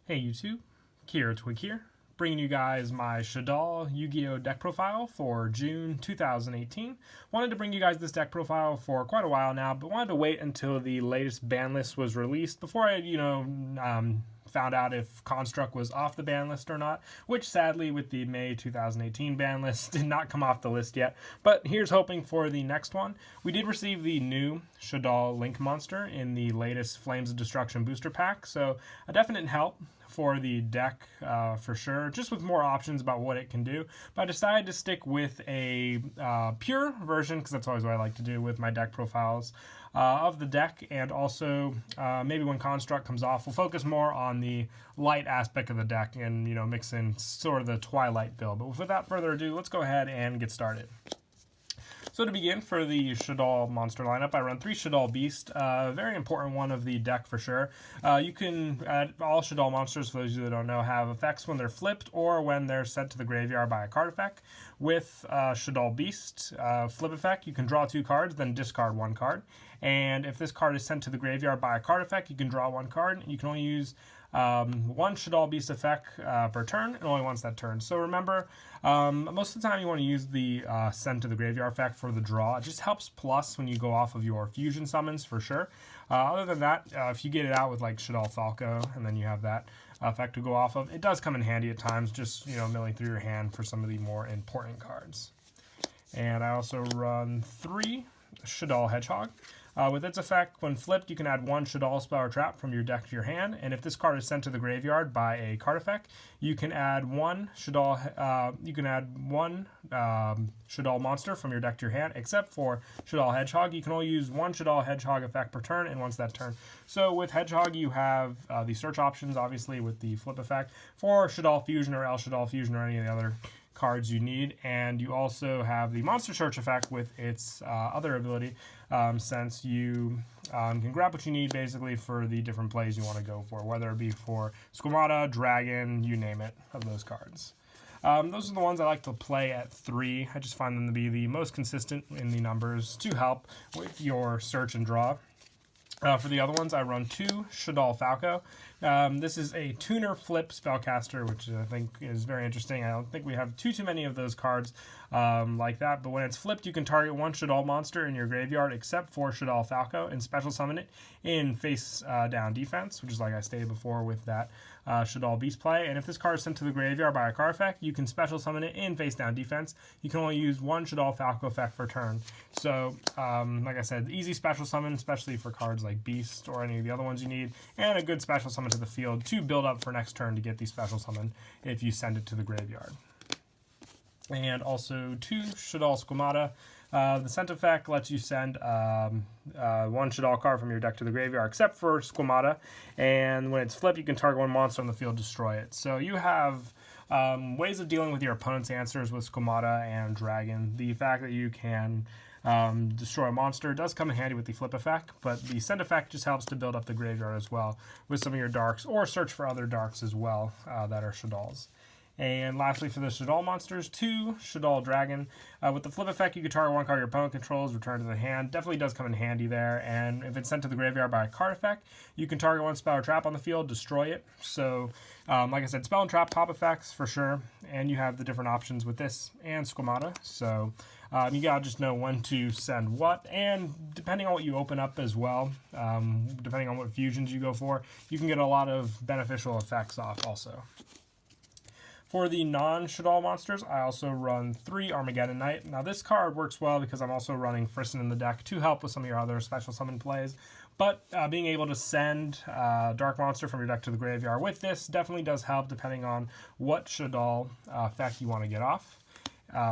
Hey YouTube, Kira Twig here, bringing you guys my Shaddoll Yugioh deck profile for June 2018. Wanted to bring you guys this deck profile for quite a while now, but wanted to wait until the latest ban list was released before I, found out if Construct was off the ban list or not, which sadly with the May 2018 ban list did not come off the list yet, but here's hoping for the next one. We did receive the new Shaddoll Link monster in the latest Flames of Destruction booster pack, so a definite help for the deck for sure, just with more options about what it can do. But I decided to stick with a pure version because that's always what I like to do with my deck profiles of the deck, and also maybe when Construct comes off, we'll focus more on the light aspect of the deck and mix in sort of the Twilight build. But without further ado, let's go ahead and get started. So to begin, for the Shaddoll monster lineup, I run 3 Shaddoll Beast, a very important one of the deck for sure. You can add all Shaddoll monsters, for those of you that don't know, have effects when they're flipped or when they're sent to the graveyard by a card effect. With Shaddoll Beast flip effect, you can draw 2 cards, then discard 1 card. And if this card is sent to the graveyard by a card effect, you can draw 1 card. You can only use one Shaddoll Beast effect per turn, and only once that turn. So remember, most of the time you want to use the send to the graveyard effect for the draw. It just helps plus when you go off of your fusion summons for sure. Other than that, if you get it out with like Shaddoll Falco, and then you have that effect to go off of, it does come in handy at times, just milling through your hand for some of the more important cards. And I also run 3 Shaddoll Hedgehog. With its effect, when flipped, you can add 1 Shaddoll spell or trap from your deck to your hand, and if this card is sent to the graveyard by a card effect, you can add 1 Shaddoll. Shaddoll monster from your deck to your hand, except for Shaddoll Hedgehog. You can only use 1 Shaddoll Hedgehog effect per turn, and once that turn. So with Hedgehog, you have the search options, obviously with the flip effect for Shaddoll Fusion or El Shaddoll Fusion or any of the other cards you need, and you also have the monster search effect with its other ability, since you can grab what you need basically for the different plays you want to go for, whether it be for Squamata, Dragon, you name it, of those cards. Those are the ones I like to play at 3. I just find them to be the most consistent in the numbers to help with your search and draw. For the other ones, I run 2 Shaddoll Falco. This is a tuner flip spellcaster, which I think is very interesting. I don't think we have too many of those cards like that, but when it's flipped, you can target 1 Shaddoll monster in your graveyard except for Shaddoll Falco and special summon it in face down defense, which is like I stated before with that Shaddoll Beast play. And if this card is sent to the graveyard by a card effect, you can special summon it in face down defense. You can only use 1 Shaddoll Falco effect per turn. So, like I said, easy special summon, especially for cards like Beast or any of the other ones you need, and a good special summon to the field to build up for next turn to get the special summon if you send it to the graveyard. And also 2 Shaddoll Squamata. The sent effect lets you send 1 Shaddoll card from your deck to the graveyard, except for Squamata. And when it's flipped, you can target 1 monster on the field, destroy it. So you have ways of dealing with your opponent's answers with Squamata and Dragon. The fact that you can destroy a monster does come in handy with the flip effect, but the send effect just helps to build up the graveyard as well with some of your darks, or search for other darks as well that are Shaddolls. And lastly, for the Shaddoll monsters, 2 Shaddoll Dragon. With the flip effect, you can target 1 card your opponent controls, return to the hand. Definitely does come in handy there. And if it's sent to the graveyard by a card effect, you can target 1 spell or trap on the field, destroy it. So, like I said, spell and trap pop effects for sure. And you have the different options with this and Squamata. So, you gotta just know when to send what. And depending on what you open up as well, depending on what fusions you go for, you can get a lot of beneficial effects off also. For the non-Shaddoll monsters, I also run 3 Armageddon Knight. Now this card works well because I'm also running Frisson in the deck to help with some of your other special summon plays. But being able to send Dark Monster from your deck to the graveyard with this definitely does help depending on what Shaddoll effect you want to get off.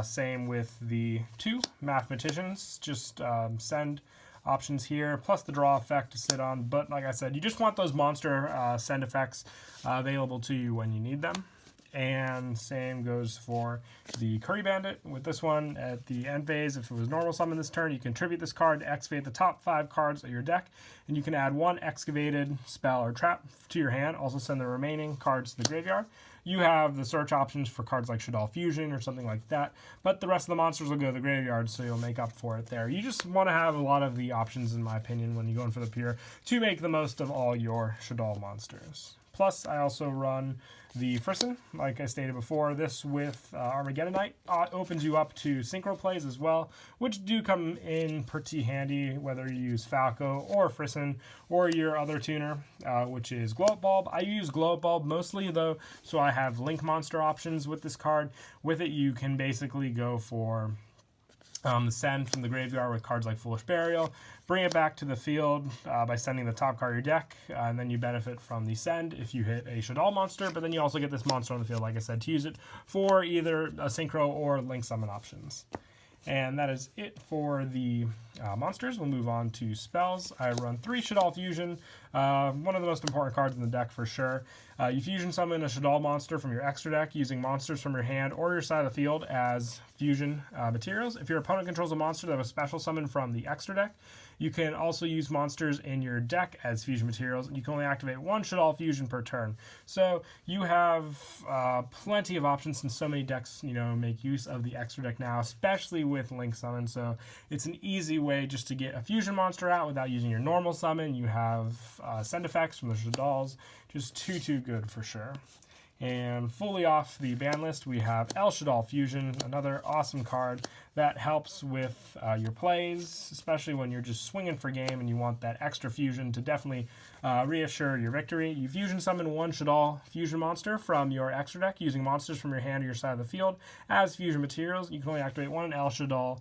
Same with the 2 Mathematicians. Just send options here, plus the draw effect to sit on. But like I said, you just want those monster send effects available to you when you need them. And same goes for the Curry Bandit. With this one, at the end phase, if it was normal summon this turn, you can tribute this card to excavate the top 5 cards of your deck, and you can add 1 excavated spell or trap to your hand. Also send the remaining cards to the graveyard. you have the search options for cards like Shaddoll Fusion or something like that, but the rest of the monsters will go to the graveyard, so you'll make up for it there. You just want to have a lot of the options, in my opinion, when you go in for the pure to make the most of all your Shaddoll monsters. Plus, I also run the Frisson, like I stated before. This with Armageddonite opens you up to synchro plays as well, which do come in pretty handy, whether you use Falco or Frisson or your other tuner, which is Glow Up Bulb. I use Glow Up Bulb mostly, though, so I have Link Monster options with this card. With it, you can basically go for the send from the graveyard with cards like Foolish Burial, bring it back to the field by sending the top card of your deck, and then you benefit from the send if you hit a Shaddoll monster, but then you also get this monster on the field, like I said, to use it for either a Synchro or Link Summon options. And that is it for the monsters. We'll move on to spells. I run 3 Shaddoll Fusion, one of the most important cards in the deck for sure. You fusion summon a Shaddoll monster from your extra deck using monsters from your hand or your side of the field as fusion materials. If your opponent controls a monster that was special summoned from the extra deck, you can also use monsters in your deck as fusion materials. You can only activate 1 Shaddoll Fusion per turn. So you have plenty of options, since so many decks, make use of the extra deck now, especially with Link Summon. So it's an easy way just to get a fusion monster out without using your normal summon. You have send effects from the Shaddolls, just too good for sure. And fully off the ban list, we have El Shaddoll Fusion, another awesome card that helps with your plays, especially when you're just swinging for game and you want that extra fusion to definitely reassure your victory. You fusion summon 1 Shaddoll Fusion monster from your extra deck using monsters from your hand or your side of the field as fusion materials. You can only activate 1 El Shaddoll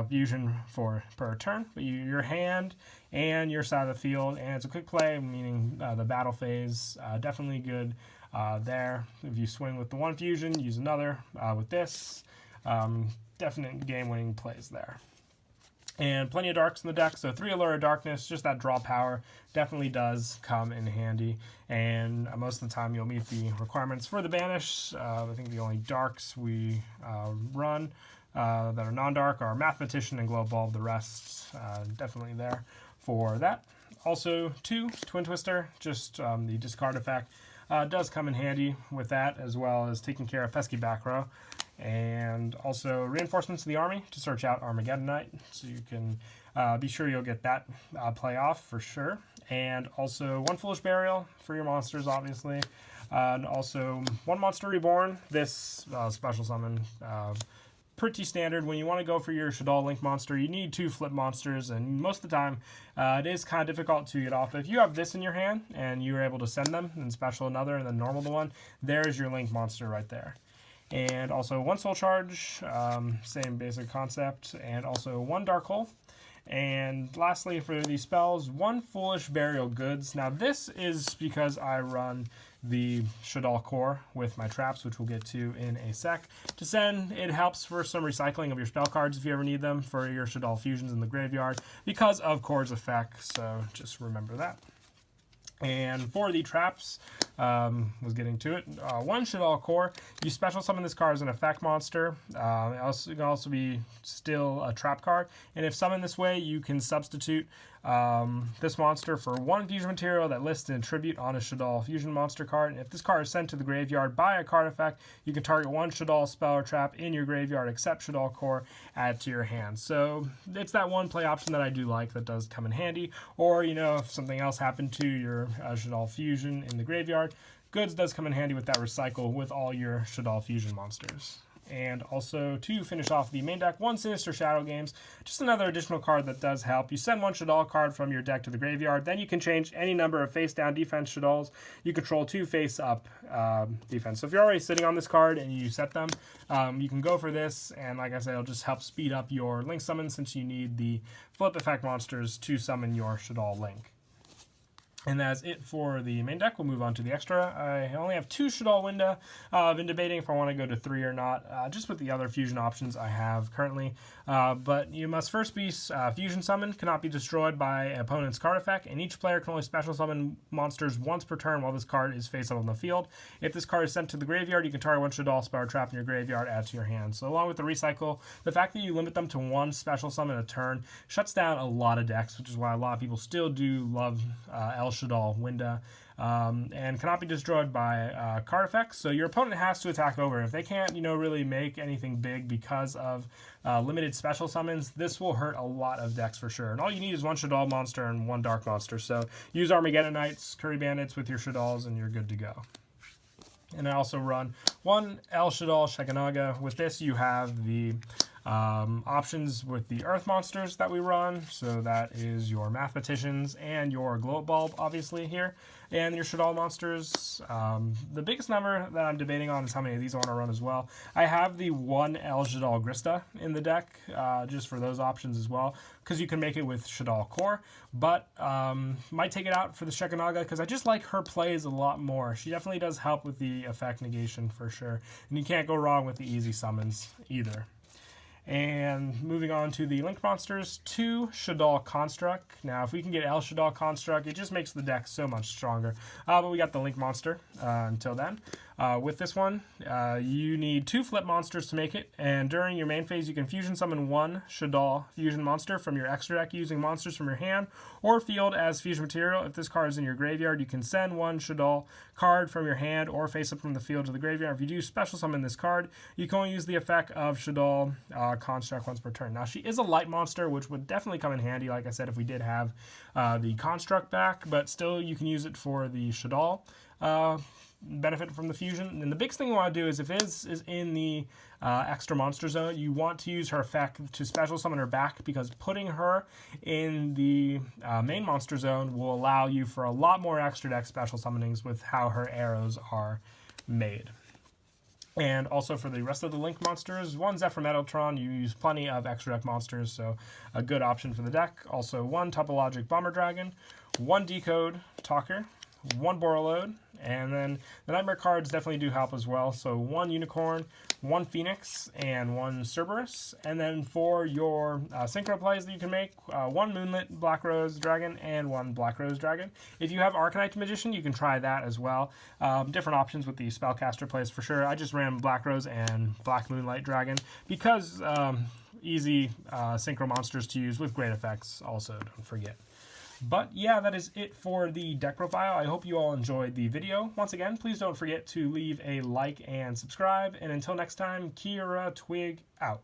Fusion per turn, but your hand and your side of the field, and it's a quick play, meaning the battle phase, definitely good. There, if you swing with the 1 fusion, use another with this. Definite game-winning plays there. And plenty of darks in the deck, so 3 Allure of Darkness, just that draw power, definitely does come in handy. And most of the time you'll meet the requirements for the banish. I think the only darks we run that are non-dark are Mathematician and Glow Bulb. The rest definitely there for that. Also, 2 Twin Twister, just the discard effect. Does come in handy with that, as well as taking care of pesky back row. And also reinforcements to the army to search out Armageddonite, so you can be sure you'll get that play off for sure. And also 1 Foolish Burial for your monsters, obviously. And also 1 Monster Reborn, this special summon. Pretty standard. When you want to go for your Shaddoll Link monster, you need 2 flip monsters, and most of the time it is kind of difficult to get off. But if you have this in your hand and you're able to send them, and special another, and then normal the one, there's your Link monster right there. And also 1 Soul Charge, same basic concept, and also 1 Dark Hole. And lastly, for these spells, 1 Foolish Burial Goods. Now this is because I run the Shaddoll core with my traps, which we'll get to in a sec. To send, it helps for some recycling of your spell cards if you ever need them for your Shaddoll fusions in the graveyard because of core's effect, so just remember that. And for the traps, was getting to it. 1 Shaddoll core. You special summon this card as an effect monster. It can also be still a trap card. And if summoned this way, you can substitute this monster for 1 fusion material that lists an attribute on a Shaddoll fusion monster card. And if this card is sent to the graveyard by a card effect, you can target 1 Shaddoll spell or trap in your graveyard except Shaddoll core, add to your hand. So it's that one play option that I do like that does come in handy. Or, if something else happened to your Shaddoll fusion in the graveyard, Goods does come in handy with that recycle with all your Shaddoll fusion monsters. And also, to finish off the main deck, 1 Sinister Shadow Games, just another additional card that does help. You send 1 Shaddoll card from your deck to the graveyard, then you can change any number of face-down defense Shaddolls. You control 2 face-up defense. So if you're already sitting on this card and you set them, you can go for this, and like I said, it'll just help speed up your Link summon since you need the flip effect monsters to summon your Shaddoll Link. And that's it for the main deck. We'll move on to the extra. I only have 2 Shaddoll Winda. I've been debating if I want to go to 3 or not, just with the other fusion options I have currently. But you must first be fusion summoned, cannot be destroyed by an opponent's card effect, and each player can only special summon monsters once per turn while this card is face up on the field. If this card is sent to the graveyard, you can target 1 Shaddoll spell or trap in your graveyard, add to your hand. So along with the recycle, the fact that you limit them to 1 special summon a turn shuts down a lot of decks, which is why a lot of people still do love El Shaddoll Winda. and cannot be destroyed by card effects. So your opponent has to attack over. If they can't, really make anything big because of limited special summons, this will hurt a lot of decks for sure. And all you need is one Shaddoll monster and one Dark monster. So use Armageddon Knights, Curry Bandits with your Shaddolls, and you're good to go. And I also run one El Shaddoll Shekanaga. With this, you have the options with the Earth monsters that we run. So that is your Mathematicians and your Glow Bulb, obviously, here. And your Shaddoll monsters. The biggest number that I'm debating on is how many of these I want to run as well. I have the one El Shaddoll Grista in the deck, just for those options as well, because you can make it with Shaddoll Core. But might take it out for the Shekanaga, because I just like her plays a lot more. She definitely does help with the effect negation for sure. And you can't go wrong with the easy summons either. And moving on to the Link monsters, 2 Shaddoll Construct. Now, if we can get El Shaddoll Construct, it just makes the deck so much stronger. But we got the Link monster until then. With this one, you need 2 flip monsters to make it, and during your main phase, you can fusion summon 1 Shaddoll fusion monster from your extra deck using monsters from your hand or field as fusion material. If this card is in your graveyard, you can send 1 Shaddoll card from your hand or face up from the field to the graveyard. If you do special summon this card, you can only use the effect of Shaddoll Construct once per turn. Now, she is a light monster, which would definitely come in handy, like I said, if we did have the Construct back, but still you can use it for the Shaddoll benefit from the fusion. And the biggest thing you want to do is if it is in the extra monster zone, you want to use her effect to special summon her back, because putting her in the main monster zone will allow you for a lot more extra deck special summonings with how her arrows are made. And also for the rest of the Link monsters, 1 Zephyr Metaltron, you use plenty of extra deck monsters, so a good option for the deck. Also 1 Topologic Bomber Dragon, 1 Decode Talker, 1 Borreload, and then the Nightmare cards definitely do help as well. So 1 Unicorn, 1 Phoenix, and 1 Cerberus. And then for your synchro plays that you can make, 1 Moonlit Black Rose Dragon and 1 Black Rose Dragon. If you have Arcanite Magician, you can try that as well. Different options with the Spellcaster plays for sure. I just ran Black Rose and Black Moonlight Dragon because easy synchro monsters to use with great effects also, don't forget. But yeah, that is it for the deck profile. I hope you all enjoyed the video. Once again, please don't forget to leave a like and subscribe. And until next time, Kira Twig out.